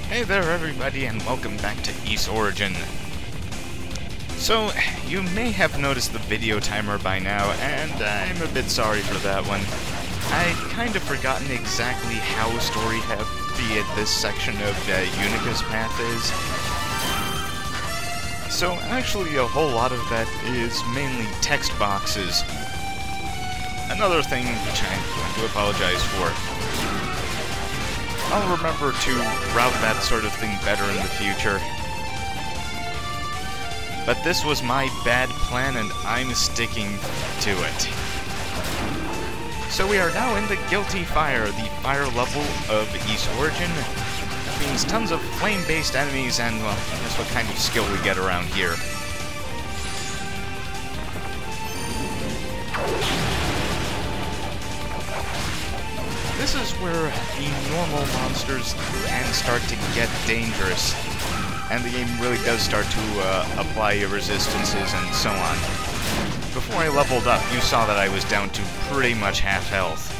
Hey there everybody, and welcome back to Ys Origin. So, you may have noticed the video timer by now, and I'm a bit sorry for that one. I'd kind of forgotten exactly how story-heavy this section of Yunica's path is. So, actually a whole lot of that is mainly text boxes. Another thing which I'm going to apologize for. I'll remember to route that sort of thing better in the future. But this was my bad plan, and I'm sticking to it. So we are now in the Guilty Fire, the fire level of Ys Origin. Which means tons of flame-based enemies, and, well, that's what kind of skill we get around here. This is where the normal monsters can start to get dangerous, and the game really does start to apply resistances and so on. Before I leveled up, you saw that I was down to pretty much half health.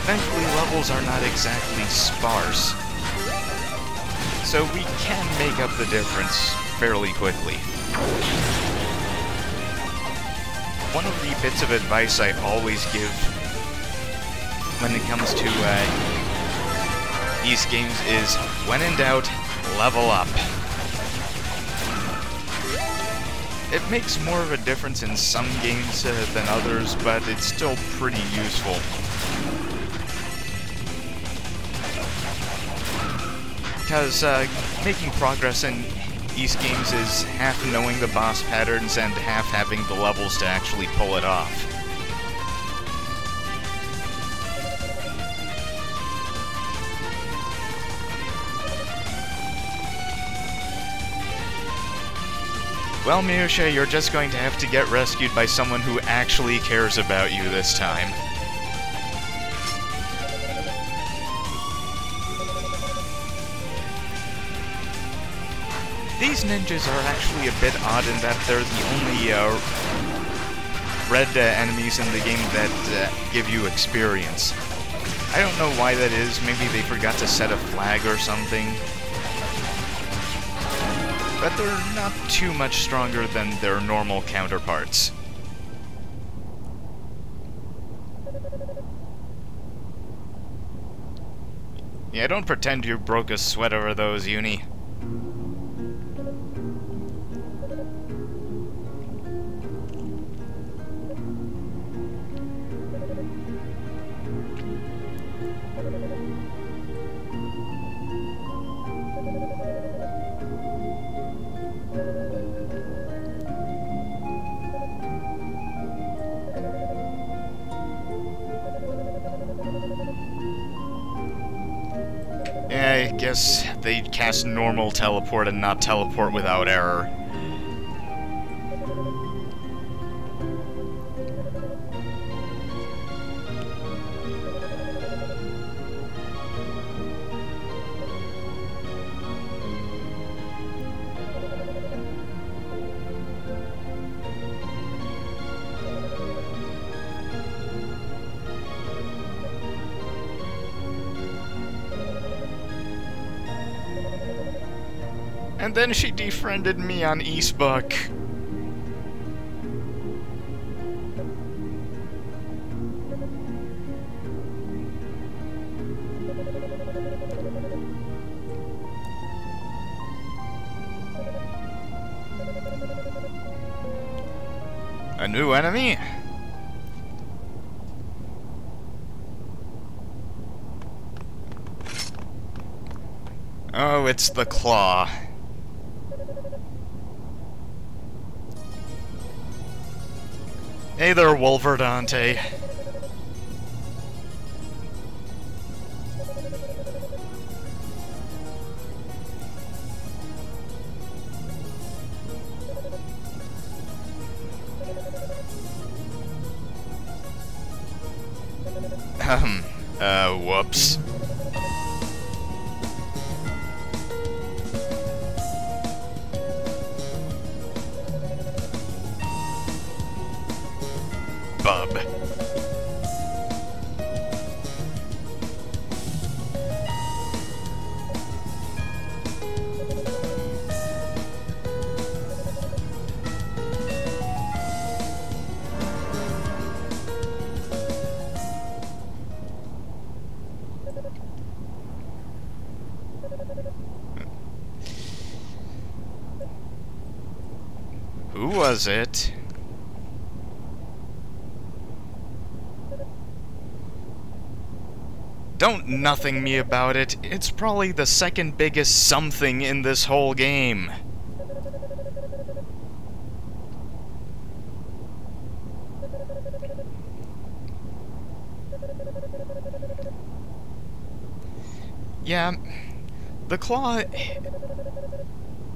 Thankfully, levels are not exactly sparse, so we can make up the difference fairly quickly. One of the bits of advice I always give when it comes to these games is, when in doubt, level up. It makes more of a difference in some games than others, but it's still pretty useful. Because making progress in Ys games is half knowing the boss patterns and half having the levels to actually pull it off. Well, Miusha, you're just going to have to get rescued by someone who actually cares about you this time. These ninjas are actually a bit odd in that they're the only red enemies in the game that give you experience. I don't know why that is. Maybe they forgot to set a flag or something. But they're not too much stronger than their normal counterparts. Yeah, don't pretend you broke a sweat over those, Uni. I guess they'd cast normal teleport and not teleport without error. And then she defriended me on Ysbook. A new enemy? Oh, it's the Claw. Hey there, Wolverdante. Whoops. Bub. was it? Don't nothing me about it. It's probably the second biggest something in this whole game. Yeah, the claw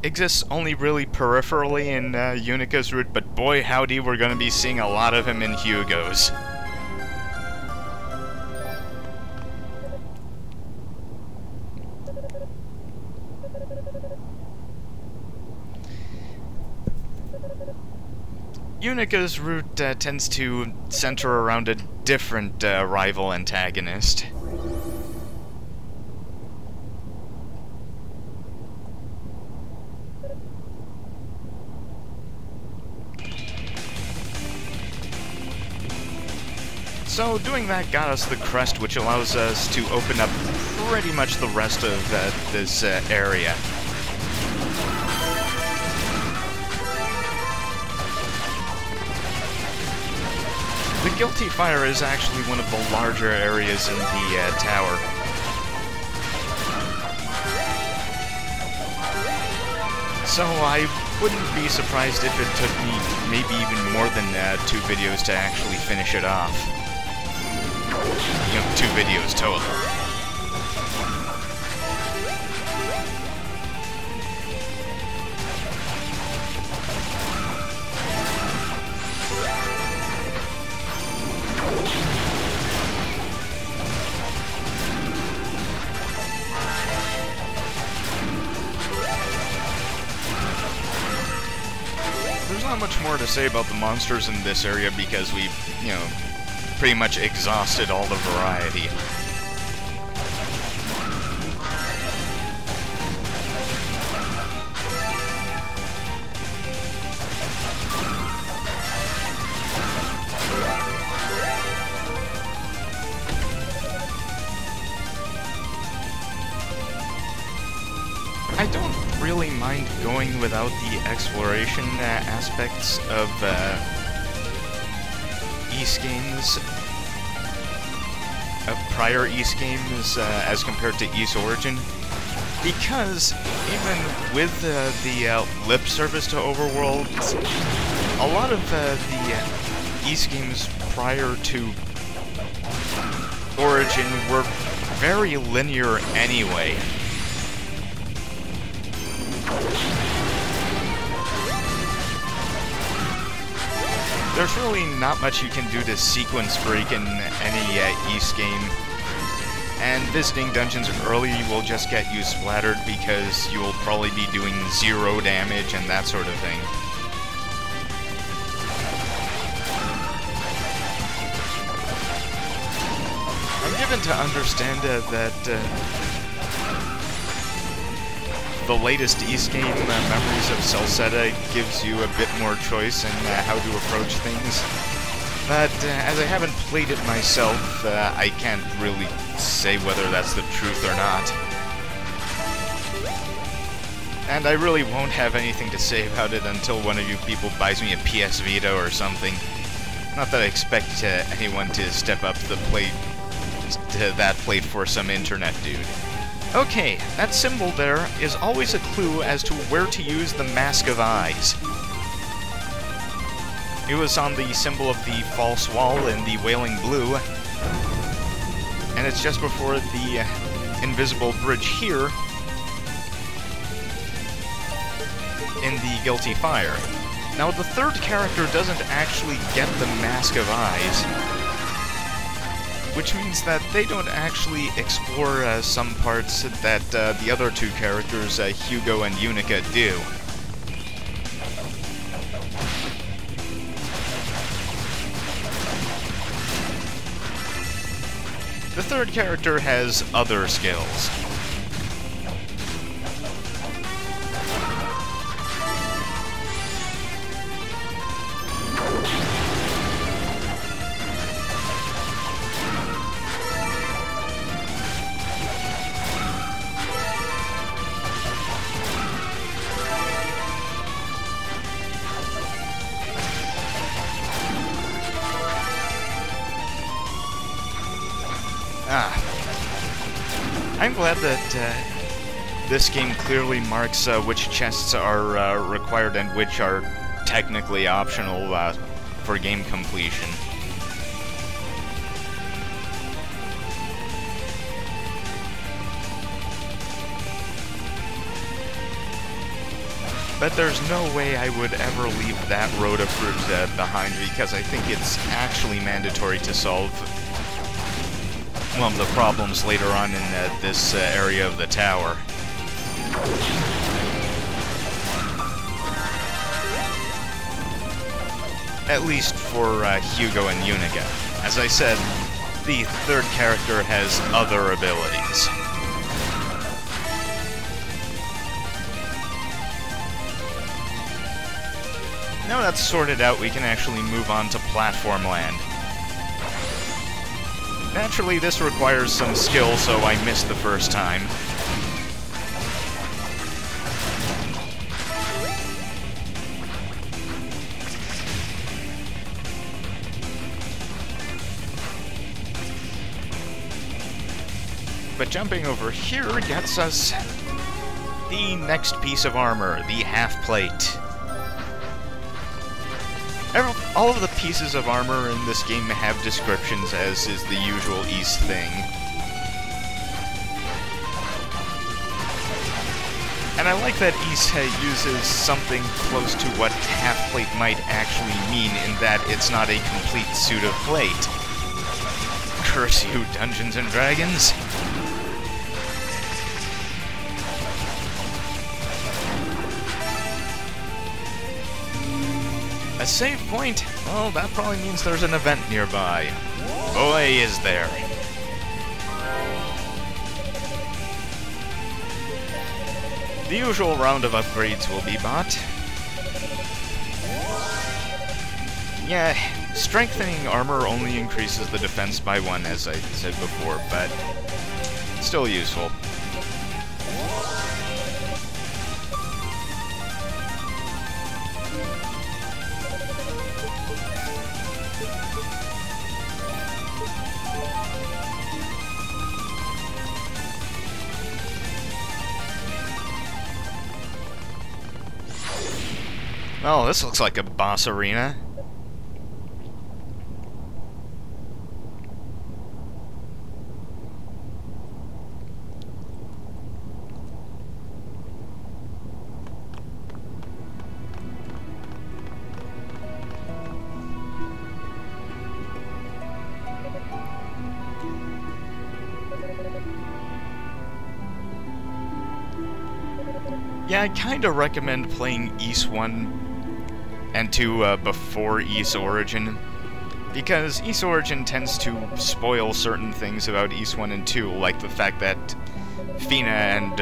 exists only really peripherally in Unica's route, but boy howdy, we're going to be seeing a lot of him in Hugo's. Unica's route tends to center around a different rival antagonist. So doing that got us the crest, which allows us to open up pretty much the rest of this area. The Guilty Fire is actually one of the larger areas in the tower. So I wouldn't be surprised if it took me maybe even more than 2 videos to actually finish it off. You know, 2 videos total. There's not much more to say about the monsters in this area because we've, you know, pretty much exhausted all the variety. I don't really mind going without the exploration aspects of East games, prior East games as compared to East Origin, because even with the lip service to Overworld, a lot of the East games prior to Origin were very linear anyway. There's really not much you can do to sequence break in any East game, and visiting dungeons early will just get you splattered because you'll probably be doing 0 damage and that sort of thing. I'm given to understand that the latest East game, Memories of Celceta, gives you a bit more choice in how to approach things. But as I haven't played it myself, I can't really say whether that's the truth or not. And I really won't have anything to say about it until one of you people buys me a PS Vita or something. Not that I expect anyone to step up to the plate, to that plate for some internet dude. Okay, that symbol there is always a clue as to where to use the Mask of Eyes. It was on the symbol of the false wall in the Wailing Blue, and it's just before the invisible bridge here in the Guilty Fire. Now, the third character doesn't actually get the Mask of Eyes, which means that they don't actually explore some parts that the other 2 characters, Hugo and Yunica, do. The third character has other skills. I'm glad that this game clearly marks which chests are required and which are technically optional for game completion. But there's no way I would ever leave that road of fruit behind, because I think it's actually mandatory to solve one of the problems later on in this area of the tower. At least for Hugo and Yunica. As I said, the third character has other abilities. Now that's sorted out, we can actually move on to platform land. Naturally, this requires some skill, so I missed the first time. But jumping over here gets us the next piece of armor, the half plate. All of the pieces of armor in this game have descriptions, as is the usual Ys thing. And I like that Ys uses something close to what half plate might actually mean, in that it's not a complete suit of plate. Curse you, Dungeons and Dragons! A save point? Well, that probably means there's an event nearby. Boy, is there. The usual round of upgrades will be bought. Yeah, strengthening armor only increases the defense by 1, as I said before, but still useful. Oh, this looks like a boss arena. Yeah, I kinda recommend playing Ys 1 and 2 before Ys Origin, because Ys Origin tends to spoil certain things about Ys 1 and 2, like the fact that Fina and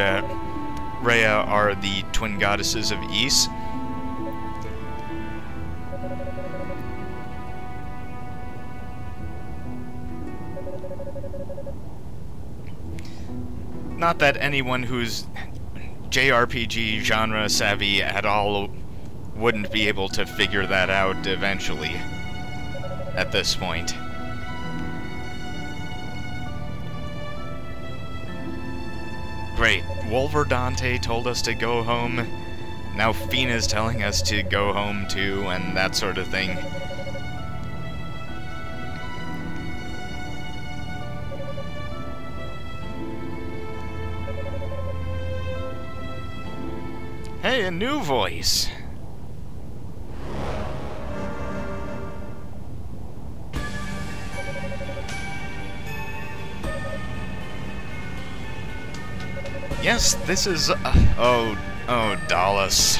Rhea are the twin goddesses of Ys. Not that anyone who's JRPG genre savvy at all wouldn't be able to figure that out eventually, at this point. Great, Wolverdante told us to go home, now Fina's telling us to go home too, and that sort of thing. Hey, a new voice! Yes, this is, oh, Dallas.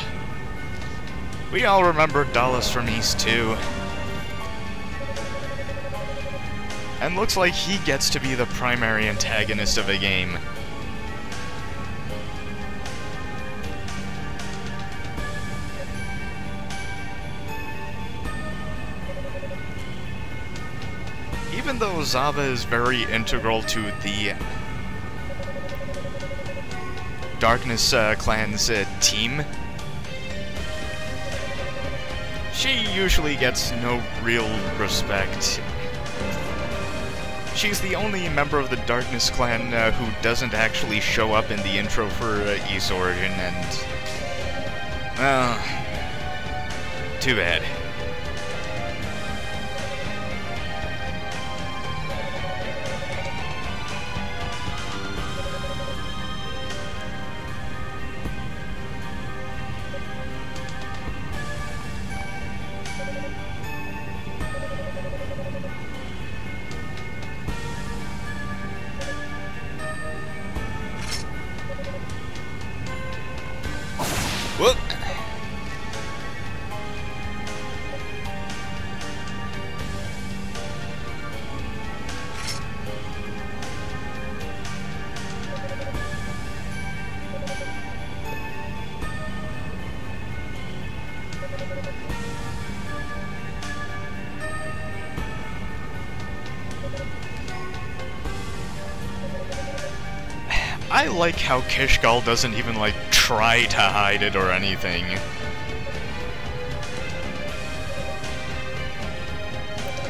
We all remember Dallas from Ys 2. And looks like he gets to be the primary antagonist of a game. Even though Zava is very integral to the Darkness Clan's team, she usually gets no real respect. She's the only member of the Darkness Clan who doesn't actually show up in the intro for Ys Origin, and... well... too bad. Whoop! I like how Kishgal doesn't even, like, try to hide it or anything.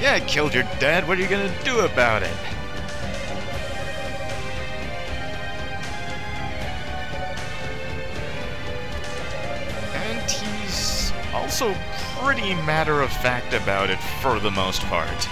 Yeah, I killed your dad, what are you gonna do about it? And he's also pretty matter-of-fact about it for the most part.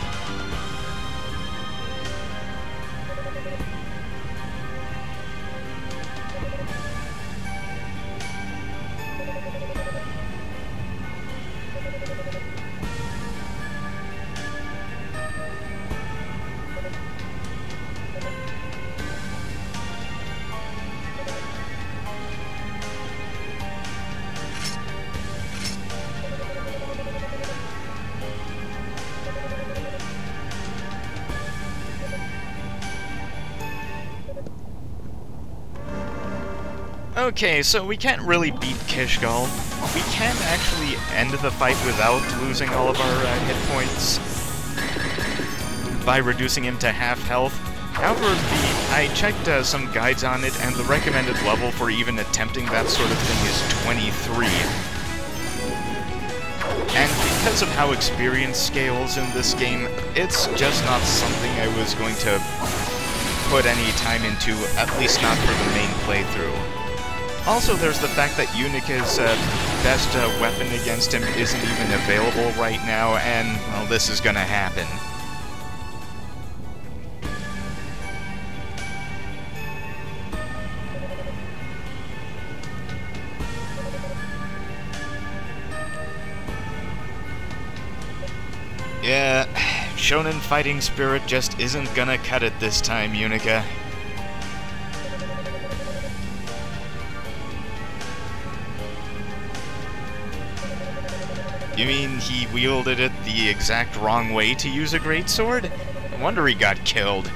Okay, so we can't really beat Kishgal. We can actually end the fight without losing all of our hit points by reducing him to half health. However, I checked some guides on it, and the recommended level for even attempting that sort of thing is 23. And because of how experience scales in this game, it's just not something I was going to put any time into, at least not for the main playthrough. Also, there's the fact that Yunica's best weapon against him isn't even available right now, and, well, this is gonna happen. Yeah, shonen fighting spirit just isn't gonna cut it this time, Yunica. You mean he wielded it the exact wrong way to use a greatsword? No wonder he got killed.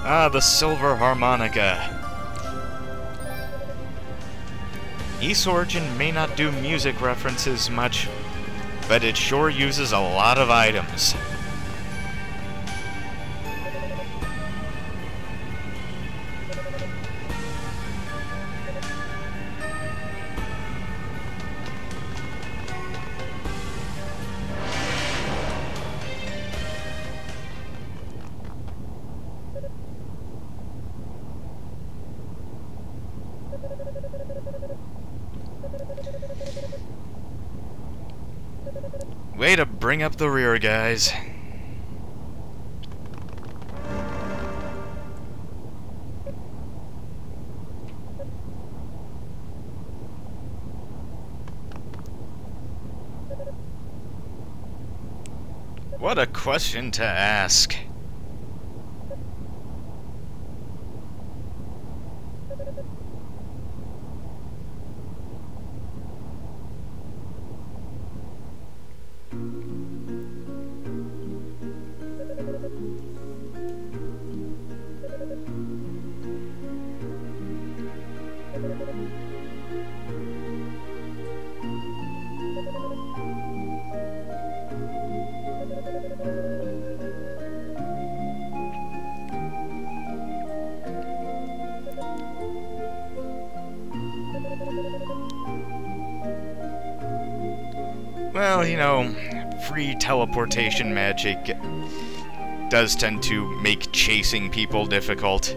Ah, the silver harmonica. Ys Origin may not do music references much, but it sure uses a lot of items. Way to bring up the rear, guys. What a question to ask. Well, you know, free teleportation magic does tend to make chasing people difficult.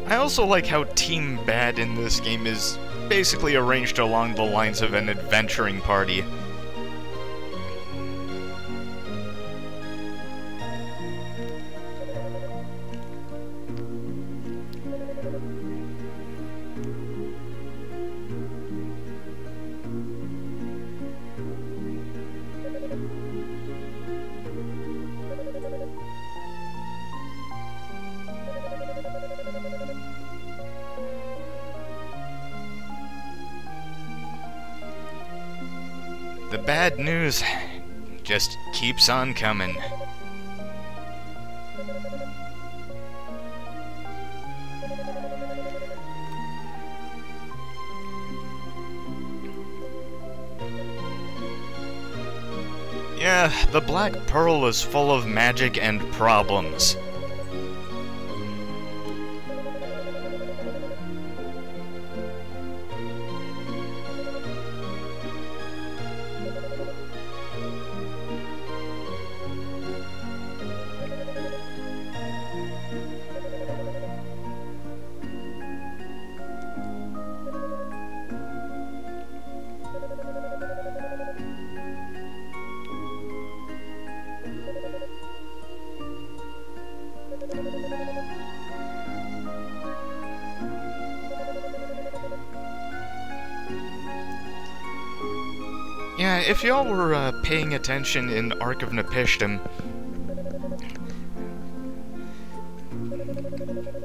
I also like how Team Bad in this game is basically arranged along the lines of an adventuring party. The bad news just keeps on coming. Yeah, the Black Pearl is full of magic and problems. Yeah, if y'all were paying attention in Ark of Nepishtim,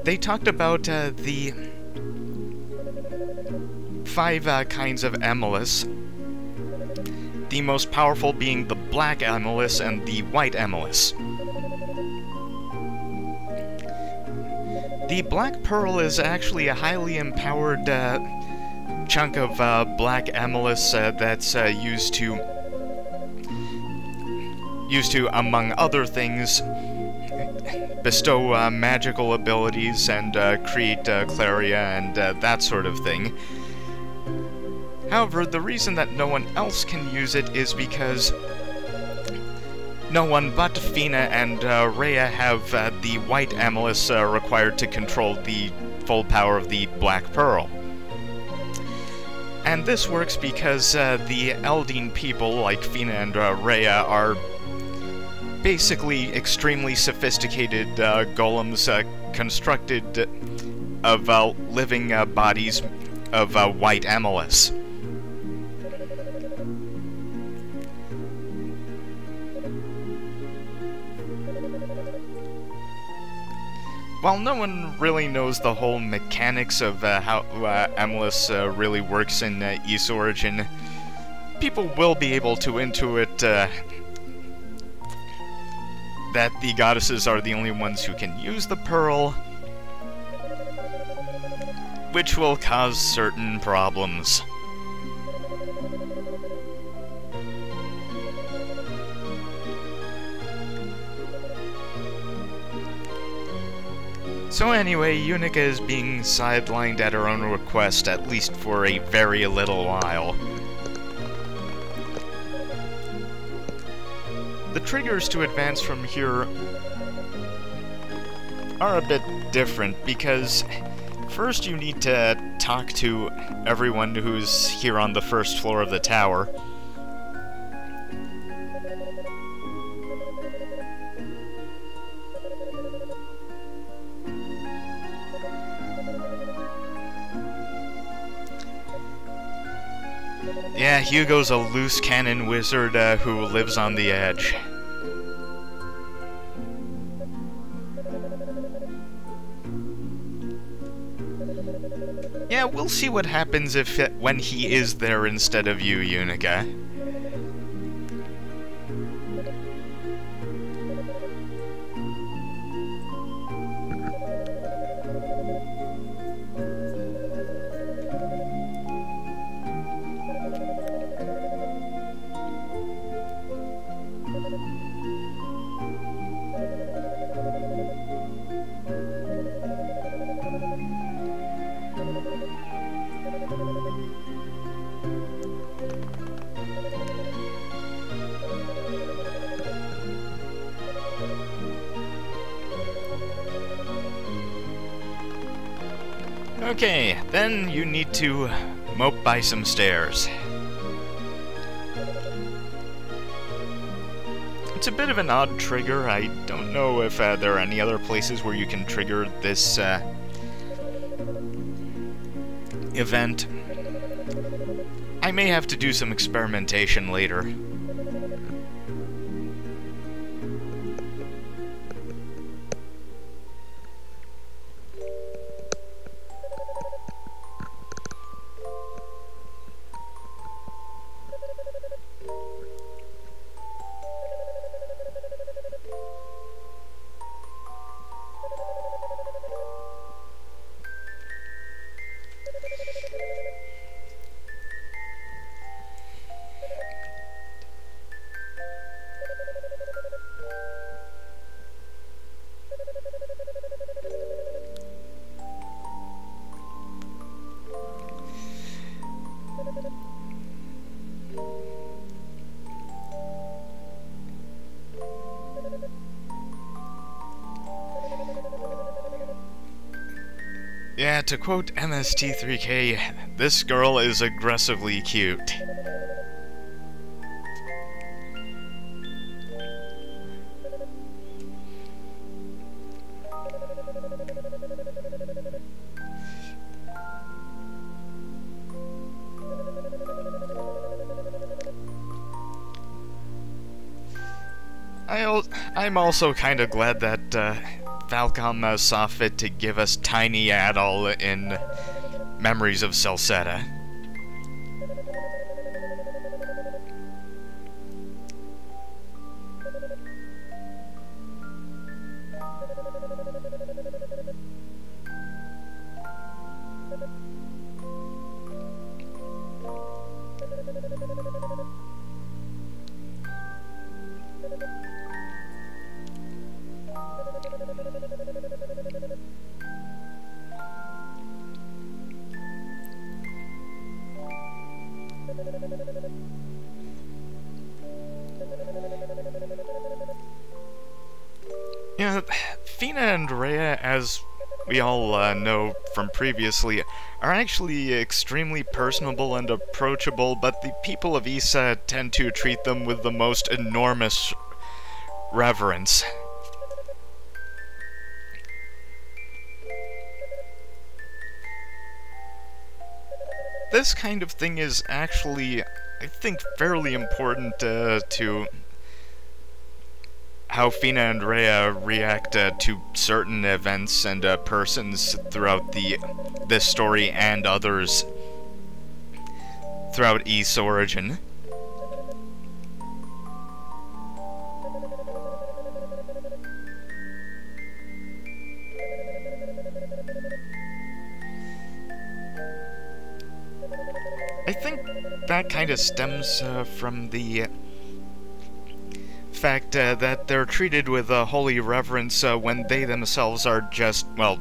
they talked about the 5 kinds of Emilus, the most powerful being the Black Emilus and the White Emilus. The Black Pearl is actually a highly empowered chunk of Black Emilus that's used to, among other things, bestow magical abilities and create Claria and that sort of thing. However, the reason that no one else can use it is because no one but Fina and Rhea have the White Emilus required to control the full power of the Black Pearl. And this works because the Eldeen people, like Fina and Rhea, are basically extremely sophisticated golems constructed of living bodies of White Emilus. While no one really knows the whole mechanics of how Emilus really works in Ys Origin, people will be able to intuit that the goddesses are the only ones who can use the pearl, which will cause certain problems. So anyway, Yunica is being sidelined at her own request, at least for a very little while. The triggers to advance from here are a bit different, because first you need to talk to everyone who's here on the first floor of the tower. Yeah, Hugo's a loose cannon wizard who lives on the edge. Yeah, we'll see what happens when he is there instead of you, Yunica. Okay, then you need to mope by some stairs. It's a bit of an odd trigger. I don't know if there are any other places where you can trigger this event. I may have to do some experimentation later. Yeah, to quote MST3K, this girl is aggressively cute. I'm also kind of glad that Falcom saw fit to give us Tiny Adol in Memories of Celceta. Yeah, Fina and Rhea, as we all know from previously, are actually extremely personable and approachable, but the people of Issa tend to treat them with the most enormous reverence. This kind of thing is actually, I think, fairly important to how Fina and Rhea react to certain events and persons throughout this story and others throughout Ys Origin. I think that kind of stems from the fact that they're treated with holy reverence when they themselves are just, well,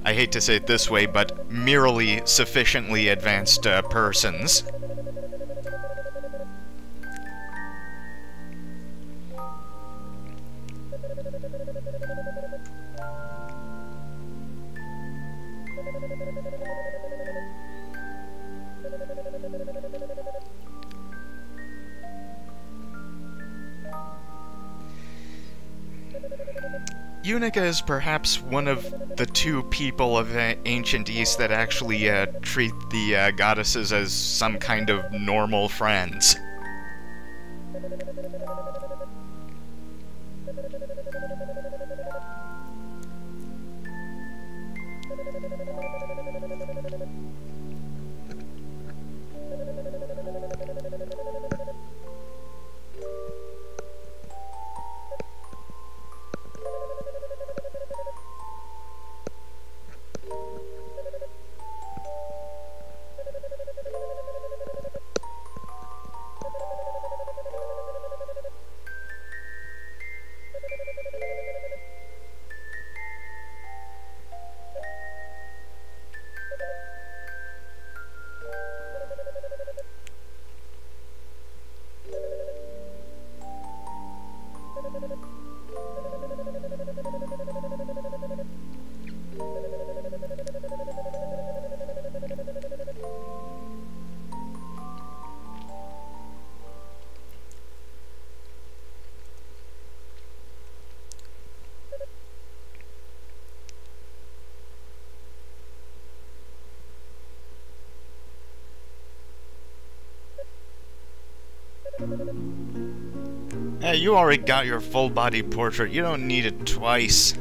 I hate to say it this way, but merely sufficiently advanced persons. Yunica is perhaps one of the two people of ancient East that actually treat the goddesses as some kind of normal friends. Hey, you already got your full-body portrait. You don't need it twice.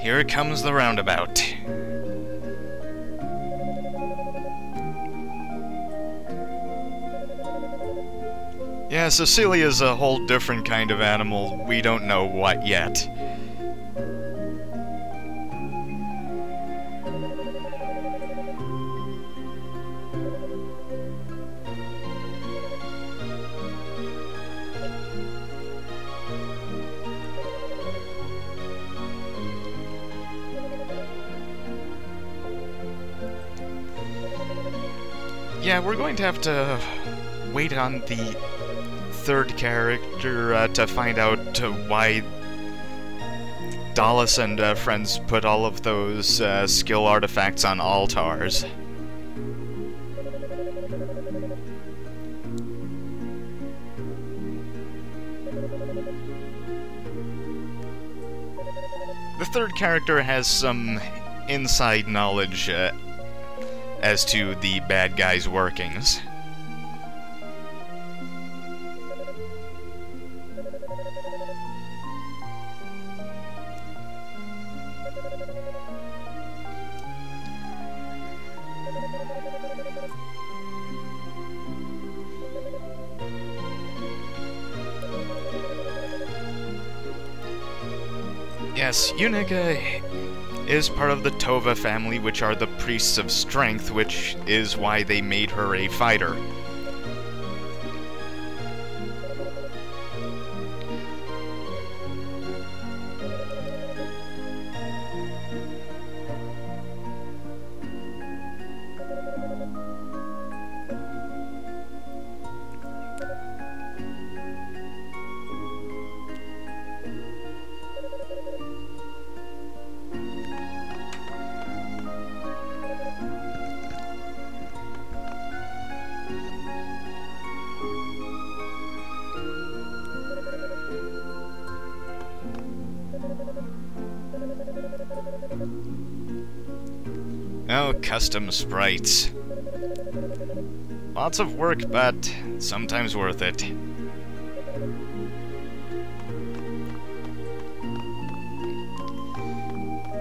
Here comes the roundabout. Yeah, Cecilia's a whole different kind of animal. We don't know what yet. Yeah, we're going to have to wait on the third character to find out why Dallas and friends put all of those skill artifacts on altars. The third character has some inside knowledge as to the bad guy's workings. Yes, Yunica is part of the Tova family, which are the priests of strength, which is why they made her a fighter. Oh, custom sprites. Lots of work, but sometimes worth it.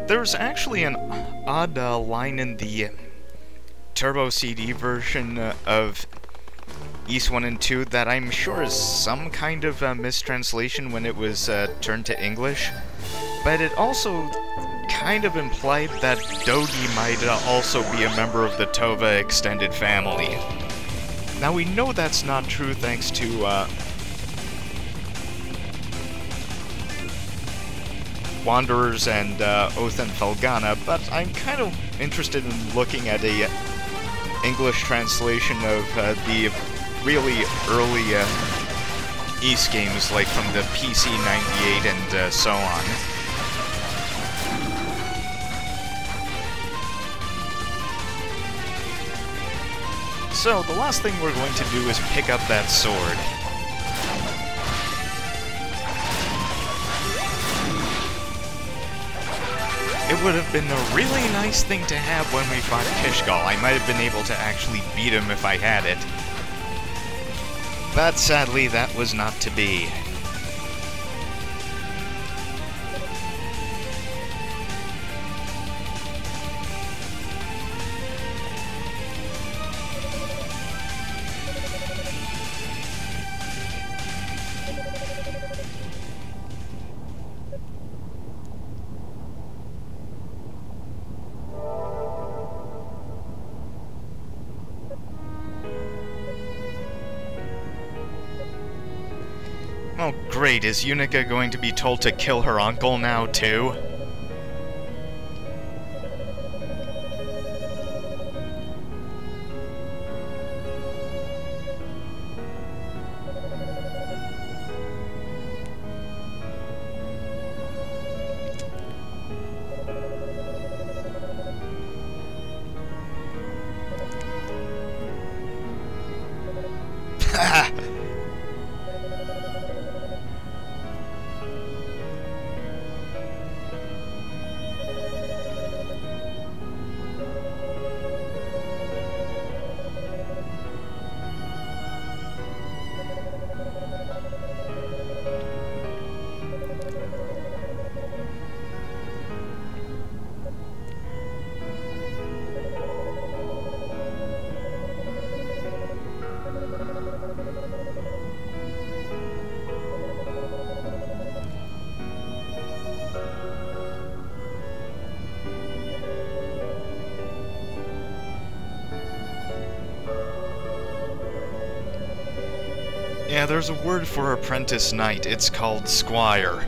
There's actually an odd line in the Turbo CD version of Ys 1 and 2 that I'm sure is some kind of mistranslation when it was turned to English, but it also kind of implied that Dogi might also be a member of the Tova extended family. Now we know that's not true thanks to Wanderers and Oath and Felgana, but I'm kind of interested in looking at a English translation of the really early Ys games, like from the PC 98 and so on. So, the last thing we're going to do is pick up that sword. It would have been a really nice thing to have when we fought Kishgal. I might have been able to actually beat him if I had it. But sadly, that was not to be. Oh great, is Yunica going to be told to kill her uncle now, too? Yeah, there's a word for apprentice knight. It's called squire.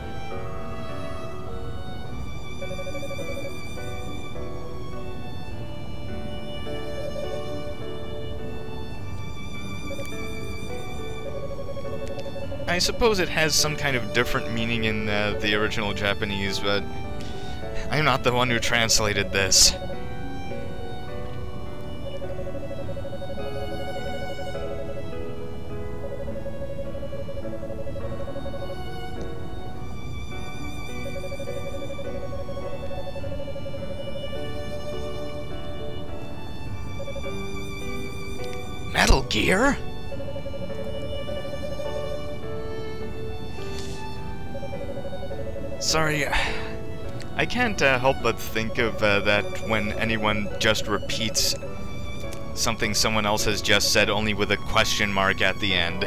I suppose it has some kind of different meaning in the original Japanese, but I'm not the one who translated this. Metal Gear? Sorry, I can't help but think of that when anyone just repeats something someone else has just said, only with a question mark at the end.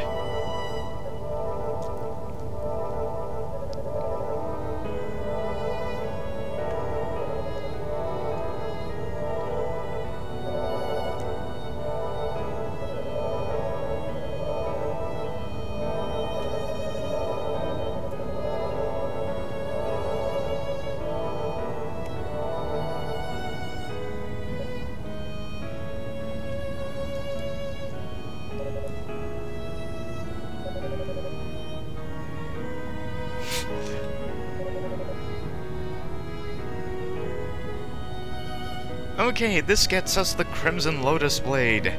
Okay, this gets us the Crimson Lotus Blade,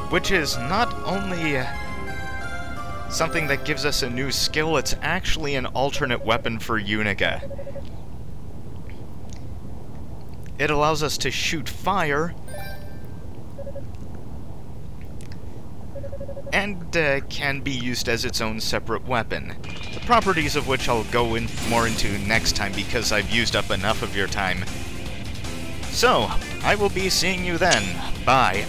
which is not only something that gives us a new skill, it's actually an alternate weapon for Yunica. It allows us to shoot fire, and can be used as its own separate weapon. The properties of which I'll go more into next time because I've used up enough of your time. So, I will be seeing you then. Bye.